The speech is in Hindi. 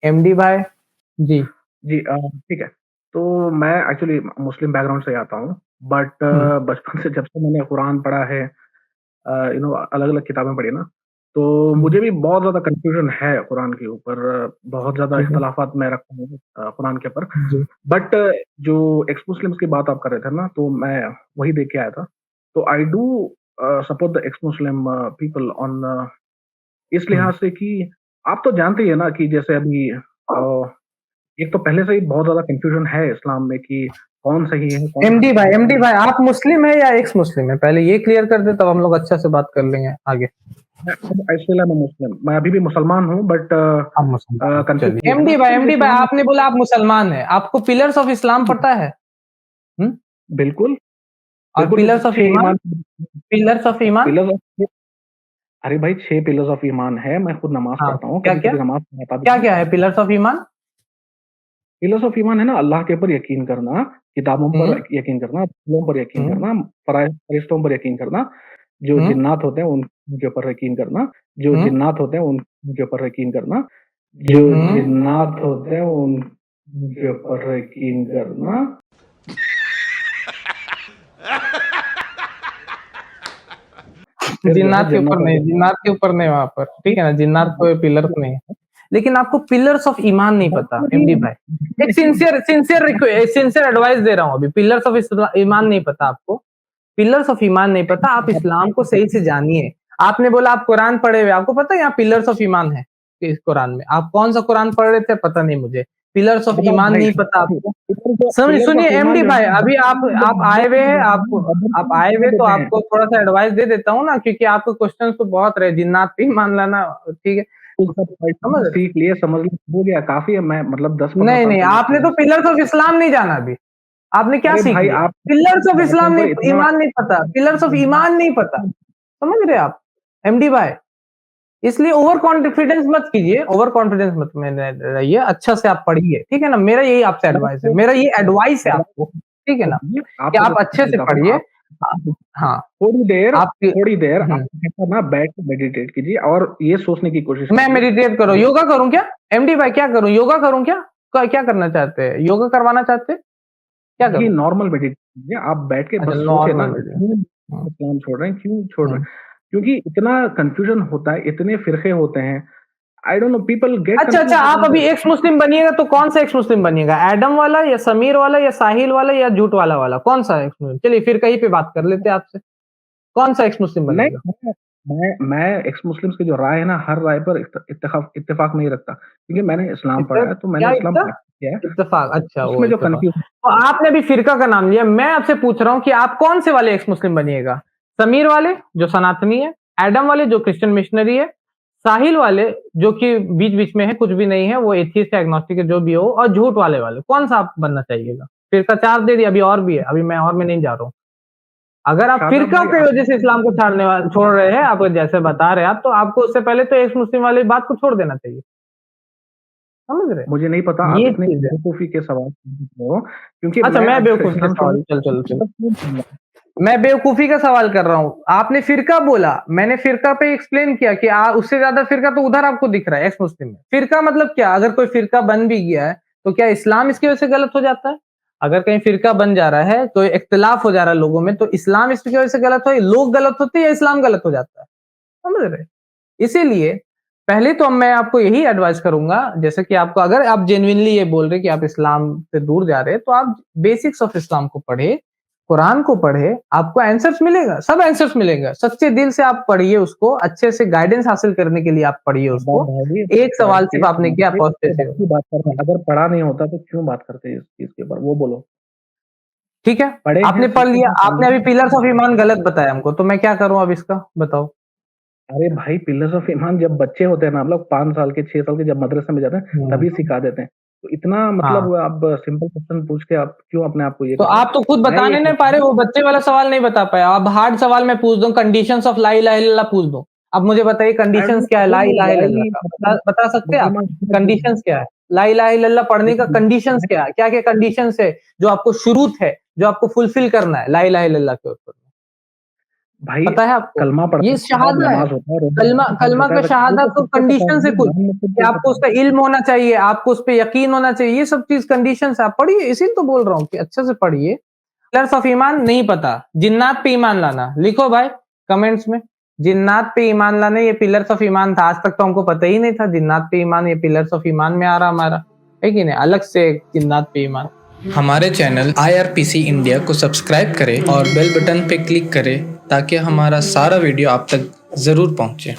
एमडी भाई जी। जी ठीक है। तो मैं एक्चुअली मुस्लिम बैकग्राउंड से आता हूँ, बट बचपन से जब से मैंने कुरान पढ़ा है, अलग-अलग किताबें पढ़ी ना, तो मुझे भी बहुत ज़्यादा कन्फ्यूज़न है कुरान के ऊपर, बहुत ज़्यादा ठीक है। इख्तिलाफ़ात मैं रखता हूँ कुरान के ऊपर। जी। बट जो एक्स मुस्लिम्स की बात आप कर रहे थे ना, तो मैं वही देख के आया था। तो I do support the x Muslim people on इस लिहाज से कि आप तो जानते ही है ना कि जैसे अभी एक तो पहले से ही बहुत ज़्यादा कन्फ्यूज़न है इस्लाम में कि कौन सही है, कौन एमडी भाई आप मुस्लिम है या एक्स मुस्लिम है? पहले ये क्लियर कर दे, तब हम लोग अच्छा से बात कर लेंगे आगे। एक्चुअली मैं मुस्लिम, मैं अभी भी मुसलमान हूँ, बट आप मुसलमान हैं, कन्फ्यूज़न चलिए। है ना कि एमडी भाई इस्लाम आपने बोला आप मुसलमान हैं, आपको पिलर्स ऑफ इस्लाम पता है? हुँ? बिल्कुल, और बिल्कुल पिलर्स ऑफ 6 ईमान? ईमान पिलर्स ऑफ ईमान? पिलर्स ऑफ अरे भाई 6 पिलर्स ऑफ ईमान है, मैं खुद नमाज़ हाँ, पढ़ता हूँ, क्या-क्या? कभी-कभी नमाज़ पढ़ता भी हूँ। क्या-क्या है पिलर्स ऑफ ईमान? पिलर्स ऑफ ईमान है ना, अल्लाह के ऊपर यकीन करना, किताबों पर हुँ, यकीन करना, रसूलों पर यकीन हुँ, करना, फरिश्तों पर यकीन करना, जो हुँ, जिन्नात होते हैं उनके ऊपर यकीन करना, जो हुँ, जिन्नात होते हैं उनके ऊपर यकीन करना, जो हुँ। जिन्नात होते हैं उनके ऊपर यकीन करना। फिर जो है जिन्नात के ऊपर नहीं वहाँ पर, ठीक है ना? जिन्नात कोई पिलर्स नहीं है। लेकिन आपको पिलर्स ऑफ ईमान नहीं पता एमडी भाई। एक सिंसियर एडवाइस दे रहा हूँ अभी, पिलर्स ऑफ ईमान नहीं पता आपको। पिलर्स ऑफ ईमान नहीं पता, आप इस्लाम को सही से जानिए। आपने बोला आप कुरान पढ़े हुए, आपको पता है यहाँ पिलर्स ऑफ ईमान है इस कुरान में। आप कौन सा कुरान पढ़ रहे थे पता नहीं मुझे। पिलर्स ऑफ बताओ ईमान भाई, नहीं पता आपको। पिलर्स सुनिए ऑफ ईमान एमडी जो है भाई, ना, अभी आप आए हुए हैं, आप आए हुए तो देते हैं। आपको थोड़ा सा एडवाइस दे देता हूँ ना, क्योंकि आपके क्वेश्चन तो बहुत रहे, जिन्नात पे ईमान लाना, ठीक है, समझ रहे? सीख लिए, समझ लिए, हो गया काफ़ी है, मैं मतलब 10-15 नहीं साल नहीं, पहले आपने तो पिलर्स ऑफ इस्लाम नहीं जाना अभी। आपने क्या अरे सीख भाई लिया? आप पिलर्स ऑफ इस्लाम बातों नहीं, पर इतना ईमान नहीं पता, पिलर्स ऑफ ईमान नहीं पता। समझ रहे आप एमडी भाई? इसलिए ओवर कॉन्फिडेंस मत कीजिए, ओवर कॉन्फिडेंस मत में रहिए, अच्छा से आप पढ़िए, ठीक है ना? मेरा यही आपसे मैं एडवाइस है, मेरा ये एडवाइस है आपको, ठीक है ना? कि आपको आप अच्छे रिस्पेक्ट से देता हूँ, पढ़िए। आप हाँ, थोड़ी देर आप हुँ, ऐसा ना बैठ के मेडिटेट कीजिए और ये सोचने की कोशिश मैं कीजिए मेडिटेट करूँ, योगा करूँ क्या? एमडी भाई क्या करूँ, योगा करूँ क्या? क्या करना चाहते हैं? योगा करवाना चाहते हैं? क्या ये करूँ? नॉर्मल मेडिटेट कीजिए, आप बैठ के अच्छा, बस सोचिए ना नॉर्मल मेडिटेशन। क्यों हुँ, इस्लाम छोड़ रहे हैं, क्यों छोड़ रहे हुँ। हैं? क्योंकि इतना कन्फ्यूज़न होता है, इतने फ़िरक़े होते हैं, I don't know people get अच्छा, कन्फ्यूज़्ड आप अबाउट अभी इट। एक्स मुस्लिम बनिएगा तो कौन सा एक्स मुस्लिम बनिएगा? एडम वाला या समीर वाला या साहिल वाला या झूठ वाला? कौन सा एक्स मुस्लिम? चलिए फिर कहीं पे बात कर लेते हैं आपसे। कौन सा एक्स मुस्लिम नहीं, बनिएगा? मैं एक्स मुस्लिम्स की जो राय है ना, हर राय पर इत्तेफ़ाक नहीं रखता, क्योंकि मैंने इस्लाम पढ़ा है, तो मैंने इस्लाम प्रैक्टिस किया है, इत्तेफाक, अच्छा वो उसमें जो इत्तेफाक। कन्फ्यूज़न तो आपने अभी फिरका का नाम लिया, मैं आपसे पूछ रहा हूँ कि आप कौन से वाले एक्स मुस्लिम बनिएगा? समीर वाले जो सनातनी है, एडम वाले जो क्रिश्चियन मिशनरी है, साहिल वाले जो कि बीच-बीच में है, कुछ भी नहीं है, वो एथियस्ट है, एग्नोस्टिक है, जो भी हो, और झूठ वाले, कौन-सा आप बनना चाहिएगा? फिरका 4 दे दिया, अभी और भी है, अभी मैं और में नहीं जा रहा हूँ। अगर आप शादाब फिरका भाई की आप वजह से इस्लाम को छोड़ रहे हैं, आप जैसे बता रहे हैं आप, तो आपको उससे पहले तो एक्स मुस्लिम वाली बात को छोड़ देना चाहिए। समझ रहे? मुझे नहीं पता आप ये इतने चीज़ है। बेवकूफ़ी के सवाल पूछ रहे हो, क्योंकि अच्छा, मैं मैं अब बेवकूफ़ी का इस्लाम छोड़ने सवाल चलो। क्यों मैं बेवकूफ़ी का सवाल कर रहा हूँ। आपने फ़िरका बोला, मैंने फ़िरका पे एक्सप्लेन किया कि उससे ज़्यादा फ़िरका तो उधर आपको दिख रहा है, एक्स मुस्लिम में। फ़िरका मतलब क्या? अगर कोई फ़िरका बन भी गया है, तो क्या इस्लाम इसकी वजह से गलत हो जाता है? अगर कहीं फ़िरका बन जा रहा है, कोई इख्तिलाफ़ हो जा रहा है लोगों में, तो इस्लाम इसकी वजह से गलत हो, लोग गलत होते हैं या इस्लाम गलत हो जाता है? समझ रहे? इसीलिए पहले तो मैं आपको यही एडवाइस करूँगा, जैसे कि आपको अगर आप जेनुइनली ये बोल रहे हैं कि आप इस्लाम से दूर जा रहे हैं, तो आप बेसिक्स ऑफ इस्लाम को पढ़ें, कुरान को पढ़ें, आपको आंसर्स मिलेगा, सब आंसर्स मिलेगा। सच्चे दिल से आप पढ़िए उसको, अच्छे से गाइडेंस हासिल करने के लिए आप पढ़िए शादाब उसको। भाई एक पढ़ सवाल के सिर्फ़ आपने किया समझ के पॉज़िटिव बाद की बात कर रहे हुँ, हैं, अगर पढ़ा नहीं होता तो क्यों बात करते इस चीज़ के ऊपर, वो बोलो? ठीक है? पढ़े हैं, आपने पढ़ सीखे लिया, हैं, आपने समझे अभी हैं। पिलर्स ऑफ ईमान गलत बताया हमको, तो मैं क्या करूँ अब इसका? बताओ? अरे भाई पिलर्स ऑफ ईमान जब बच्चे होते हैं ना, हम लोग 5 साल के, 6 साल के जब मदरसे में जाते हैं, हुँ, तभी सिखा देते हैं। तो इतना हाँ। मतलब आप सिंपल क्वेश्चन पूछ के आप क्यों अपने आप को ये तो कर रहे हो? आप तो खुद मैं ये बताने नहीं कहता पा रहे, हूँ वो बच्चे वाला सवाल नहीं बता पाए। अब हार्ड सवाल मैं पूछ दूँ, कंडीशंस ऑफ ला इलाहा इल्लल्लाह पूछ दूँ। अब मुझे बताइए आई कंडीशंस क्या है ला डोंट नो इलाहा इल्लल्लाह व्हाई का? मतलब बता सकते हैं आप? मतलब कंडीशंस क्या है? ला इलाहा इल्लल्लाह पढ़ने का कंडीशंस क्या है? क्या-क्या कंडीशंस है, जो आपको शुरूत है, जो आपको फुलफिल करना है ला इलाहा इल्लल्लाह के ऊपर? भाई पता है आपको? कलमा पढ़ते ये हैं, उसके बाद शहादा है। नमाज होता है, रोजा कलमा होता है, हज कलमा होता का है, बट ये शहादा तो तो सबको पता कंडीशन है, है ये कुछ, जान में कि सबको आपको पता उसका है। इल्म होना चाहिए, आपको उस पे यकीन होना चाहिए, ये सब चीज कंडीशंस है। आप पढ़िए, इसीलिए तो बोल रहा हूँ कि अच्छे से पढ़िए। पिलर्स ऑफ ईमान नहीं पता, जिन्नात पे ईमान लाना, लिखो भाई कमेंट्स में, जिन्नात पे ईमान लाना, ये पिलर्स ऑफ ईमान था। आज तक तो हमको पता ही नहीं था जिन्नात पे ईमान ये पिलर्स ऑफ ईमान में आ रहा हमारा, है कि नहीं? अलग से जिन्नात पे ईमान। हमारे चैनल IRPC इंडिया को सब्सक्राइब करें और बेल बटन पे क्लिक करें ताकि हमारा सारा वीडियो आप तक ज़रूर पहुंचे।